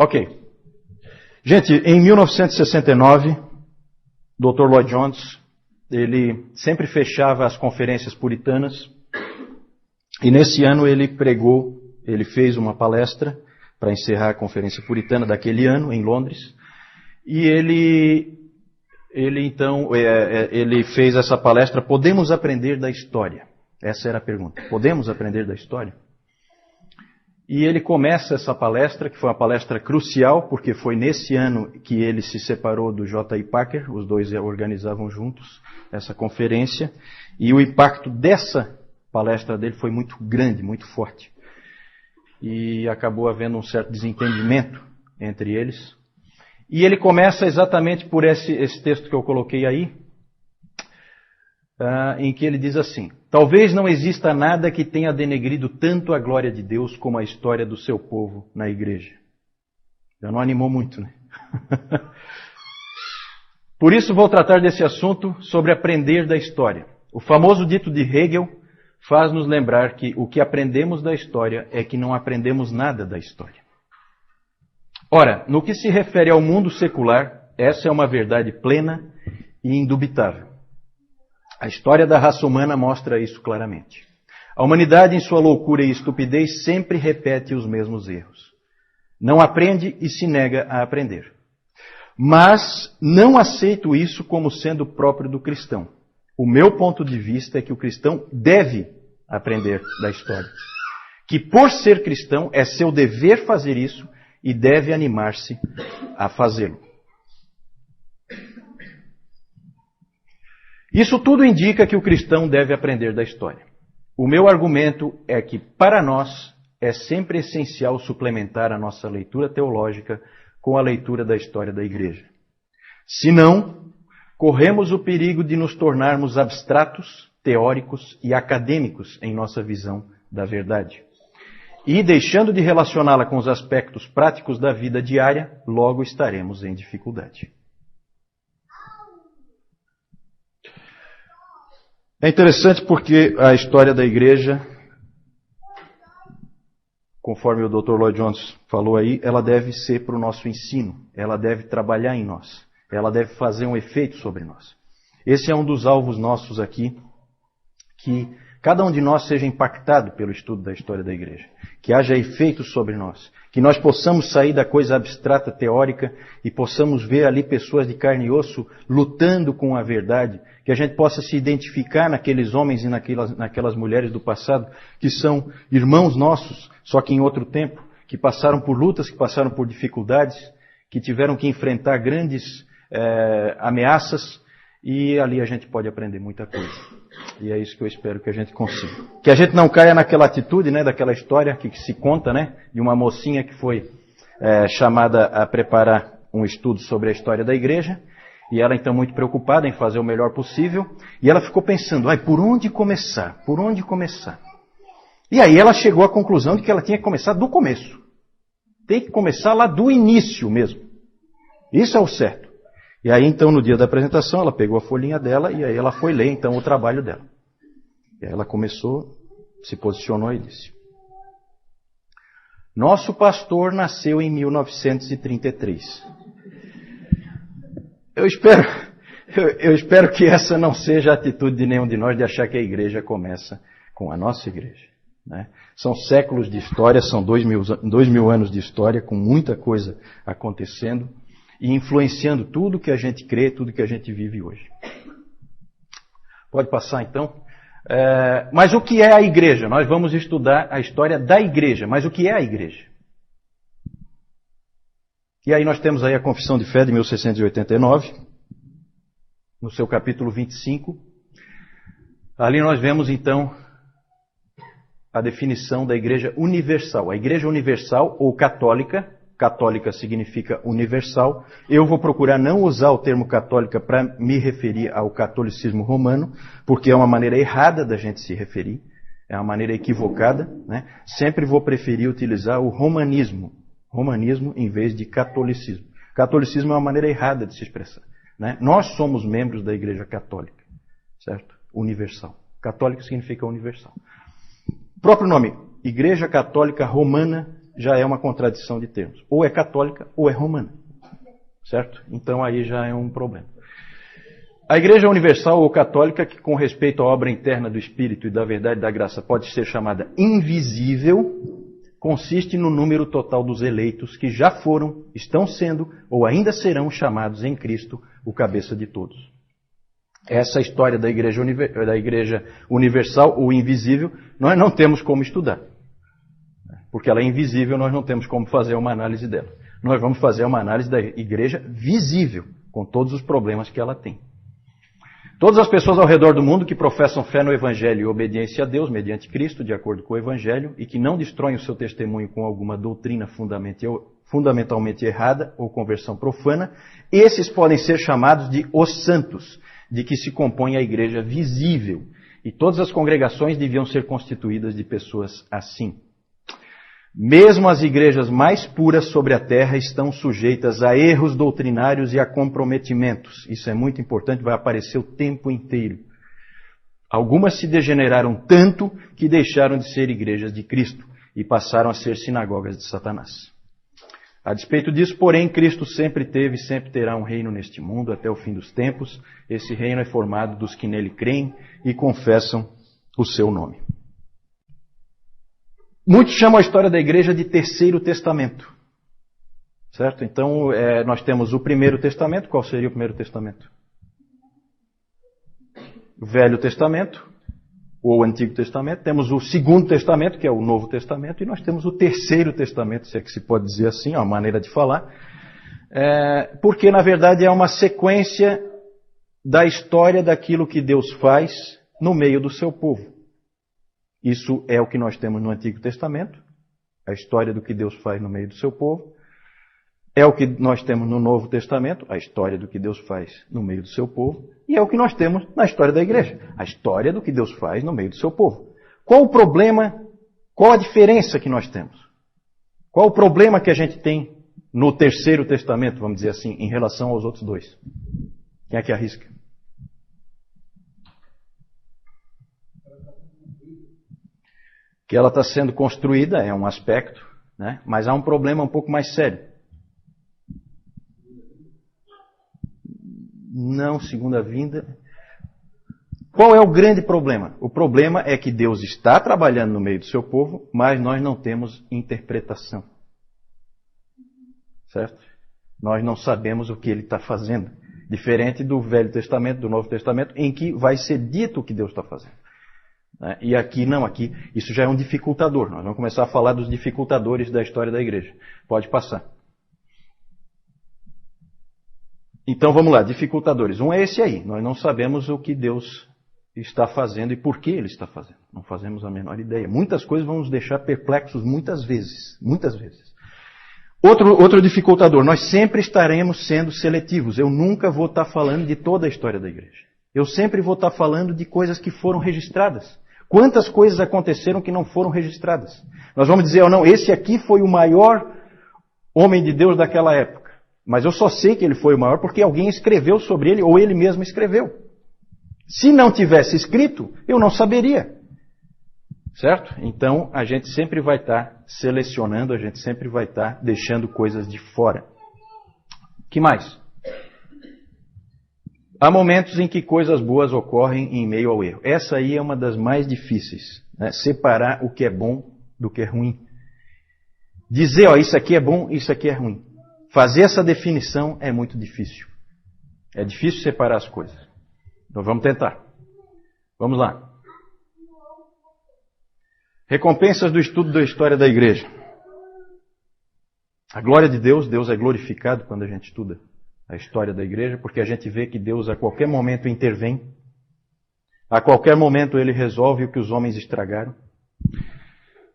Ok. Gente, em 1969, Dr. Lloyd Jones, ele sempre fechava as conferências puritanas, e nesse ano ele fez uma palestra para encerrar a conferência puritana daquele ano, em Londres, e ele fez essa palestra, podemos aprender da história? Essa era a pergunta. Podemos aprender da história? E ele começa essa palestra, que foi uma palestra crucial, porque foi nesse ano que ele se separou do J.I. Packer, os dois organizavam juntos essa conferência, e o impacto dessa palestra dele foi muito grande, muito forte. E acabou havendo um certo desentendimento entre eles. E ele começa exatamente por esse texto que eu coloquei aí, em que ele diz assim: talvez não exista nada que tenha denegrido tanto a glória de Deus como a história do seu povo na igreja. Já não animou muito, né? Por isso vou tratar desse assunto sobre aprender da história. O famoso dito de Hegel faz-nos lembrar que o que aprendemos da história é que não aprendemos nada da história. Ora, no que se refere ao mundo secular, essa é uma verdade plena e indubitável. A história da raça humana mostra isso claramente. A humanidade, em sua loucura e estupidez, sempre repete os mesmos erros. Não aprende e se nega a aprender. Mas não aceito isso como sendo próprio do cristão. O meu ponto de vista é que o cristão deve aprender da história. Que por ser cristão é seu dever fazer isso e deve animar-se a fazê-lo. Isso tudo indica que o cristão deve aprender da história. O meu argumento é que, para nós, é sempre essencial suplementar a nossa leitura teológica com a leitura da história da igreja. Senão, corremos o perigo de nos tornarmos abstratos, teóricos e acadêmicos em nossa visão da verdade. E, deixando de relacioná-la com os aspectos práticos da vida diária, logo estaremos em dificuldade. É interessante porque a história da igreja, conforme o Dr. Lloyd Jones falou aí, ela deve ser para o nosso ensino, ela deve trabalhar em nós, ela deve fazer um efeito sobre nós. Esse é um dos alvos nossos aqui, que cada um de nós seja impactado pelo estudo da história da igreja, que haja efeitos sobre nós, que nós possamos sair da coisa abstrata teórica e possamos ver ali pessoas de carne e osso lutando com a verdade, que a gente possa se identificar naqueles homens e naquelas mulheres do passado que são irmãos nossos, só que em outro tempo, que passaram por lutas, que passaram por dificuldades, que tiveram que enfrentar grandes ameaças, e ali a gente pode aprender muita coisa. E é isso que eu espero que a gente consiga. Que a gente não caia naquela atitude, né, daquela história que se conta, né, de uma mocinha que foi chamada a preparar um estudo sobre a história da igreja, e ela então muito preocupada em fazer o melhor possível, e ela ficou pensando, por onde começar? Por onde começar? E aí ela chegou à conclusão de que ela tinha que começar do começo. Tem que começar lá do início mesmo. Isso é o certo. E aí, então, no dia da apresentação, ela pegou a folhinha dela e aí ela foi ler, então, o trabalho dela. E aí ela começou, se posicionou e disse: nosso pastor nasceu em 1933. Eu espero que essa não seja a atitude de nenhum de nós de achar que a igreja começa com a nossa igreja. Né? São séculos de história, são 2000 anos de história, com muita coisa acontecendo e influenciando tudo que a gente crê, tudo que a gente vive hoje. Pode passar então? Mas o que é a igreja? Nós vamos estudar a história da igreja, mas o que é a igreja? E aí nós temos aí a Confissão de Fé de 1689, no seu capítulo 25. Ali nós vemos então a definição da igreja universal. A igreja universal ou católica, católica significa universal. Eu vou procurar não usar o termo católica para me referir ao catolicismo romano, porque é uma maneira errada da gente se referir, é uma maneira equivocada, né? Sempre vou preferir utilizar o romanismo em vez de catolicismo. Catolicismo é uma maneira errada de se expressar, né? Nós somos membros da igreja católica, certo? Universal. Católico significa universal. O próprio nome, Igreja Católica Romana já é uma contradição de termos. Ou é católica ou é romana. Certo? Então aí já é um problema. A Igreja Universal ou Católica, que com respeito à obra interna do Espírito e da verdade e da graça pode ser chamada invisível, consiste no número total dos eleitos que já foram, estão sendo ou ainda serão chamados em Cristo o cabeça de todos. Essa história da Igreja Universal ou invisível, nós não temos como estudar. Porque ela é invisível, nós não temos como fazer uma análise dela. Nós vamos fazer uma análise da Igreja visível, com todos os problemas que ela tem. Todas as pessoas ao redor do mundo que professam fé no Evangelho e obediência a Deus mediante Cristo, de acordo com o Evangelho, e que não destroem o seu testemunho com alguma doutrina fundamentalmente errada ou conversão profana, esses podem ser chamados de os santos, de que se compõe a Igreja visível. E todas as congregações deviam ser constituídas de pessoas assim. Mesmo as igrejas mais puras sobre a terra estão sujeitas a erros doutrinários e a comprometimentos. Isso é muito importante, vai aparecer o tempo inteiro. Algumas se degeneraram tanto que deixaram de ser igrejas de Cristo e passaram a ser sinagogas de Satanás. A despeito disso, porém, Cristo sempre teve e sempre terá um reino neste mundo até o fim dos tempos. Esse reino é formado dos que nele creem e confessam o seu nome. Muitos chamam a história da igreja de Terceiro Testamento. Certo? Então, nós temos o Primeiro Testamento. Qual seria o Primeiro Testamento? O Velho Testamento, ou o Antigo Testamento. Temos o Segundo Testamento, que é o Novo Testamento. E nós temos o Terceiro Testamento, se é que se pode dizer assim, é uma maneira de falar. Porque, na verdade, é uma sequência da história daquilo que Deus faz no meio do seu povo. Isso é o que nós temos no Antigo Testamento, a história do que Deus faz no meio do seu povo. É o que nós temos no Novo Testamento, a história do que Deus faz no meio do seu povo. E é o que nós temos na história da igreja, a história do que Deus faz no meio do seu povo. Qual o problema, qual a diferença que nós temos? Qual o problema que a gente tem no Terceiro Testamento, vamos dizer assim, em relação aos outros dois? Quem é que arrisca? Que ela está sendo construída, é um aspecto, né? Mas há um problema um pouco mais sério. Não, segunda vinda. Qual é o grande problema? O problema é que Deus está trabalhando no meio do seu povo, mas nós não temos interpretação. Certo? Nós não sabemos o que Ele está fazendo. Diferente do Velho Testamento, do Novo Testamento, em que vai ser dito o que Deus está fazendo. E aqui não, aqui isso já é um dificultador. Nós vamos começar a falar dos dificultadores da história da igreja. Pode passar. Então vamos lá, dificultadores. Um é esse aí. Nós não sabemos o que Deus está fazendo e por que Ele está fazendo. Não fazemos a menor ideia. Muitas coisas vão nos deixar perplexos muitas vezes. Muitas vezes. Outro dificultador. Nós sempre estaremos sendo seletivos. Eu nunca vou estar falando de toda a história da igreja. Eu sempre vou estar falando de coisas que foram registradas. Quantas coisas aconteceram que não foram registradas? Nós vamos dizer, não, esse aqui foi o maior homem de Deus daquela época. Mas eu só sei que ele foi o maior porque alguém escreveu sobre ele ou ele mesmo escreveu. Se não tivesse escrito, eu não saberia. Certo? Então, a gente sempre vai estar selecionando, a gente sempre vai estar deixando coisas de fora. Que mais? Há momentos em que coisas boas ocorrem em meio ao erro. Essa aí é uma das mais difíceis. Né? Separar o que é bom do que é ruim. Dizer, isso aqui é bom, isso aqui é ruim. Fazer essa definição é muito difícil. É difícil separar as coisas. Então vamos tentar. Vamos lá. Recompensas do estudo da história da igreja. A glória de Deus, Deus é glorificado quando a gente estuda a história da igreja, porque a gente vê que Deus a qualquer momento intervém, a qualquer momento Ele resolve o que os homens estragaram.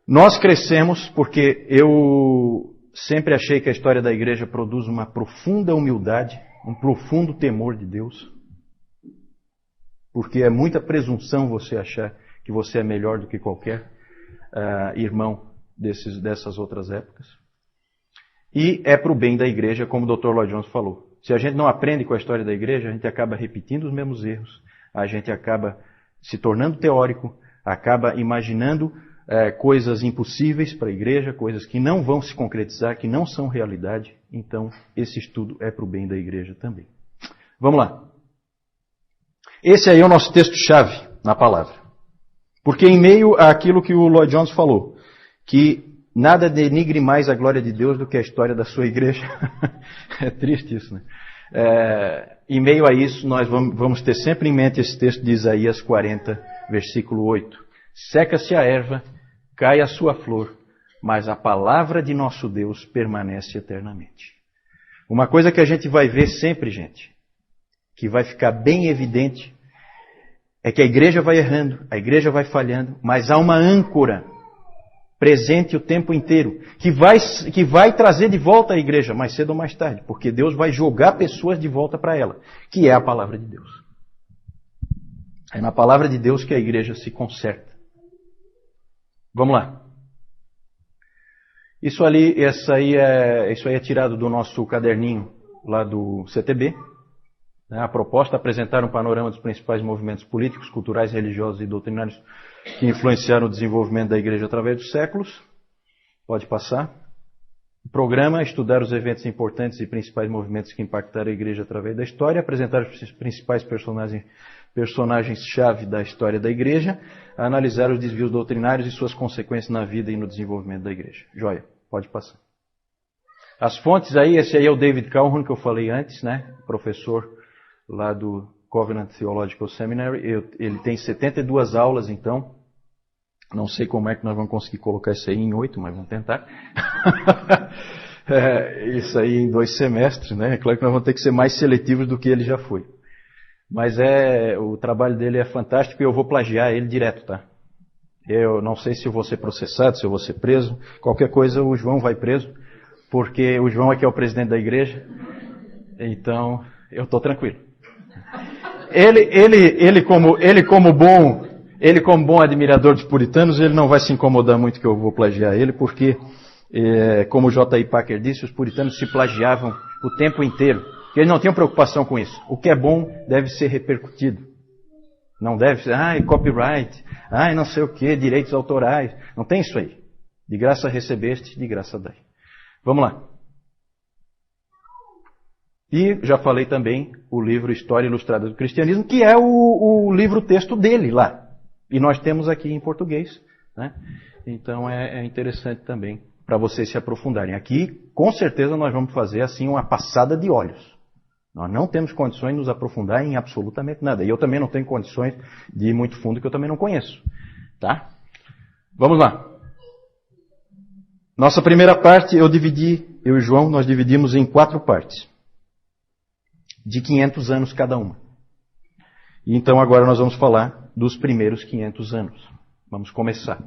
Nós crescemos porque eu sempre achei que a história da igreja produz uma profunda humildade, um profundo temor de Deus, porque é muita presunção você achar que você é melhor do que qualquer irmão dessas outras épocas. E é para o bem da igreja, como o Dr. Lloyd Jones falou. Se a gente não aprende com a história da igreja, a gente acaba repetindo os mesmos erros, a gente acaba se tornando teórico, acaba imaginando coisas impossíveis para a igreja, coisas que não vão se concretizar, que não são realidade. Então, esse estudo é para o bem da igreja também. Vamos lá. Esse aí é o nosso texto-chave na palavra. Porque em meio àquilo que o Lloyd Jones falou, que nada denigre mais a glória de Deus do que a história da sua igreja. É triste isso, né? Em meio a isso, nós vamos ter sempre em mente esse texto de Isaías 40, versículo 8. Seca-se a erva, cai a sua flor, mas a palavra de nosso Deus permanece eternamente. Uma coisa que a gente vai ver sempre, gente, que vai ficar bem evidente, é que a igreja vai errando, a igreja vai falhando, mas há uma âncora presente o tempo inteiro, que vai trazer de volta a igreja, mais cedo ou mais tarde, porque Deus vai jogar pessoas de volta para ela, que é a palavra de Deus. É na palavra de Deus que a igreja se conserta. Vamos lá. Isso aí é tirado do nosso caderninho lá do CTB. A proposta é apresentar um panorama dos principais movimentos políticos, culturais, religiosos e doutrinários que influenciaram o desenvolvimento da igreja através dos séculos. Pode passar. O programa é estudar os eventos importantes e principais movimentos que impactaram a igreja através da história, apresentar os principais personagens-chave da história da igreja, analisar os desvios doutrinários e suas consequências na vida e no desenvolvimento da igreja. Joia, pode passar. As fontes aí, esse aí é o David Calhoun, que eu falei antes, né? Professor lá do Covenant Theological Seminary. Ele tem 72 aulas, então. Não sei como é que nós vamos conseguir colocar isso aí em 8, mas vamos tentar. Isso aí em 2 semestres, né? É claro que nós vamos ter que ser mais seletivos do que ele já foi. Mas o trabalho dele é fantástico e eu vou plagiar ele direto, tá? Eu não sei se eu vou ser processado, se eu vou ser preso. Qualquer coisa, o João vai preso, porque o João é que é o presidente da igreja. Então, eu estou tranquilo. Ele como bom admirador dos puritanos, ele não vai se incomodar muito que eu vou plagiar ele, porque, como o J.I. Packer disse, os puritanos se plagiavam o tempo inteiro. Eles não tinham preocupação com isso. O que é bom deve ser repercutido. Não deve ser, copyright, não sei o que, direitos autorais. Não tem isso aí. De graça recebeste, de graça dai. Vamos lá. E já falei também o livro História Ilustrada do Cristianismo, que é o livro-texto dele lá. E nós temos aqui em português, né? Então é interessante também para vocês se aprofundarem. Aqui, com certeza, nós vamos fazer assim uma passada de olhos. Nós não temos condições de nos aprofundar em absolutamente nada. E eu também não tenho condições de ir muito fundo, que eu também não conheço. Tá? Vamos lá. Nossa primeira parte, eu e o João, nós dividimos em 4 partes. De 500 anos cada uma. E então agora nós vamos falar dos primeiros 500 anos. Vamos começar.